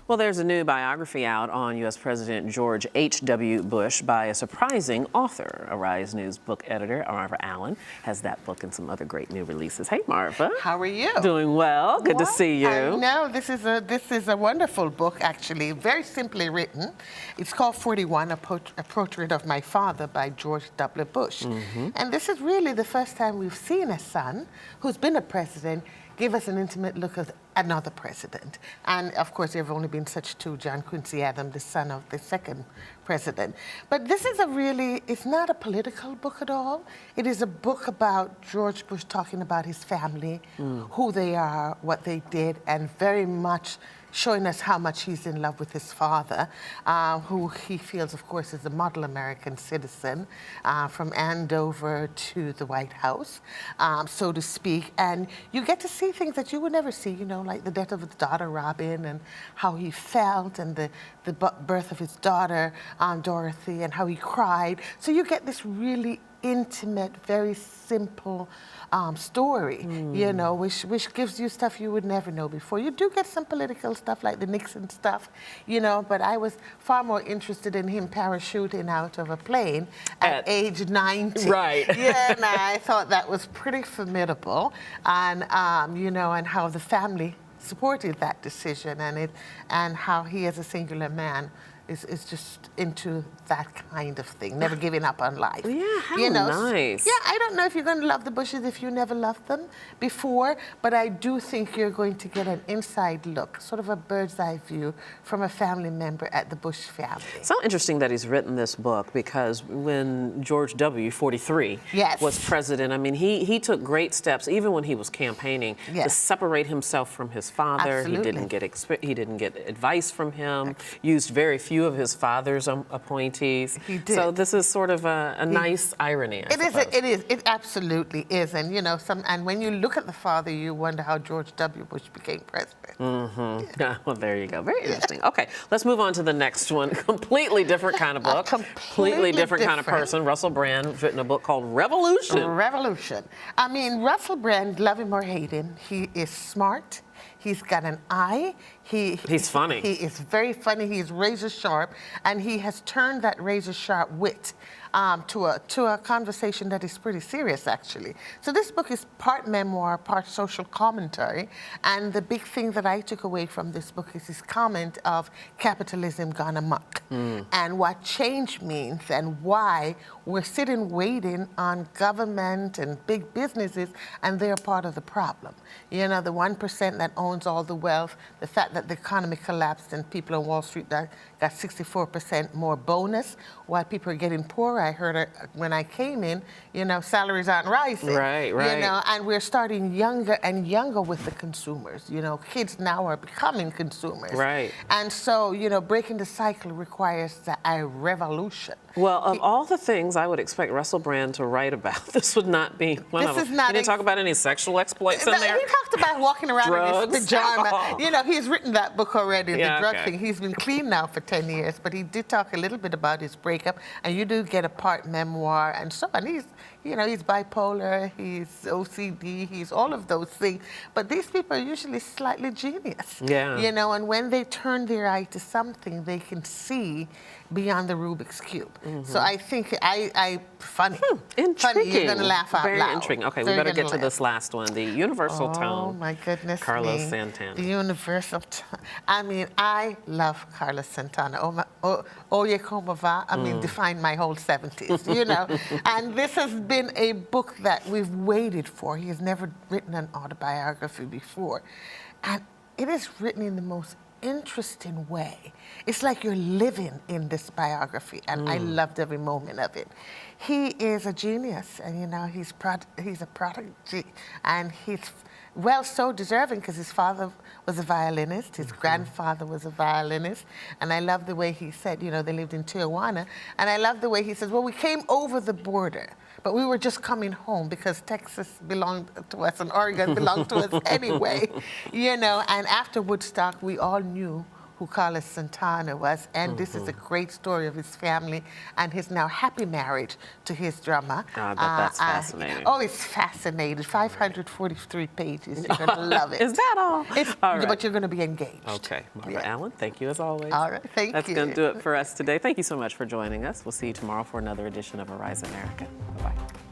Well, there's a new biography out on U.S. President George H.W. Bush by a surprising author. Arise News book editor Marva Allen has that book and some other great new releases. Hey, Marva. How are you? Doing well. Good to see you. I know. This is a wonderful book, actually. Very simply written. It's called 41, a Portrait of My Father by George W. Bush. And this is really the first time we've seen a son who's been a president give us an intimate look at another president. And of course, there have only been such two, John Quincy Adams, the son of the second president. But this is it's not a political book at all. It is a book about George Bush talking about his family, who they are, what they did, and very much showing us how much he's in love with his father, who he feels, of course, is a model American citizen, from Andover to the White House, so to speak. And you get to see things that you would never see, you know, like the death of his daughter, Robin, and how he felt, and the birth of his daughter, Dorothy, and how he cried. So you get this really intimate, very simple story, you know, which gives you stuff you would never know before. You do get some political stuff like the Nixon stuff, you know, but I was far more interested in him parachuting out of a plane at age 90. Right. Yeah, and I thought that was pretty formidable, and you know, and how the family supported that decision, and how he, as a singular man, is just into that kind of thing, never giving up on life. Yeah, how you know? nice. Yeah, I don't know if you're going to love the Bushes if you never loved them before, but I do think you're going to get an inside look, sort of a bird's eye view from a family member at the Bush family. So interesting that he's written this book, because when George W., 43, was president, I mean, he took great steps, even when he was campaigning, to separate himself from his father. Absolutely. He didn't get advice from him, used very few of his father's appointees. He did. So this is sort of a nice irony, I suppose. It absolutely is. And you know, and when you look at the father, you wonder how George W. Bush became president. Yeah, well, there you go. Very interesting. Okay, let's move on to the next one. Completely different kind of book. Completely different kind of person. Russell Brand has written a book called Revolution. Revolution. I mean, Russell Brand, love him or hate him, he is smart. He's got an eye. He's funny. He is very funny. He's razor sharp, and he has turned that razor sharp wit to a conversation that is pretty serious, actually. So this book is part memoir, part social commentary, and the big thing that I took away from this book is his comment of capitalism gone amok, and what change means, and why we're sitting waiting on government and big businesses, and they're part of the problem. You know, the 1% that owns all the wealth, the fact that the economy collapsed and people on Wall Street got 64% more bonus while people are getting poorer. I heard when I came in, you know, salaries aren't rising. Right. You know, and we're starting younger and younger with the consumers. You know, kids now are becoming consumers. Right. And so, you know, breaking the cycle requires a revolution. Well, of all the things I would expect Russell Brand to write about, this would not be one of them. He didn't talk about any sexual exploits in there? He talked about walking around in his pajama. Oh. You know, he's written that book already, the drug thing. He's been clean now for 10 years, but he did talk a little bit about his breakup, and you do get a part memoir and so on. He's, you know, he's bipolar, he's OCD, he's all of those things. But these people are usually slightly genius. Yeah. You know, and when they turn their eye to something, they can see beyond the Rubik's Cube. So I think funny. Intriguing. Funny, you're going to laugh out loud. Very intriguing. Okay, we better get to this last one, the Universal Tone. Oh, my goodness Carlos me. Santana. The Universal Tone. I mean, I love Carlos Santana. Oye, como va? I mean, defined my whole 70s, you know. And this has been a book that we've waited for. He has never written an autobiography before. And it is written in the most interesting way. It's like you're living in this biography, and I loved every moment of it. He is a genius, and you know, he's a prodigy, and he's so deserving, because his father was a violinist, his grandfather was a violinist, and I love the way he said, you know, they lived in Tijuana, and I love the way he says, well, we came over the border, but we were just coming home because Texas belonged to us and Oregon belonged to us anyway, you know, and after Woodstock, we all knew who who Carlos Santana was. And this is a great story of his family and his now happy marriage to his drummer. I bet that's fascinating. Oh, it's fascinating. 543 pages. You're going to love it. Is that all? All right. But you're going to be engaged. Okay. Marva Allen, thank you as always. All right. Thank you. That's going to do it for us today. Thank you so much for joining us. We'll see you tomorrow for another edition of Arise America. Bye-bye.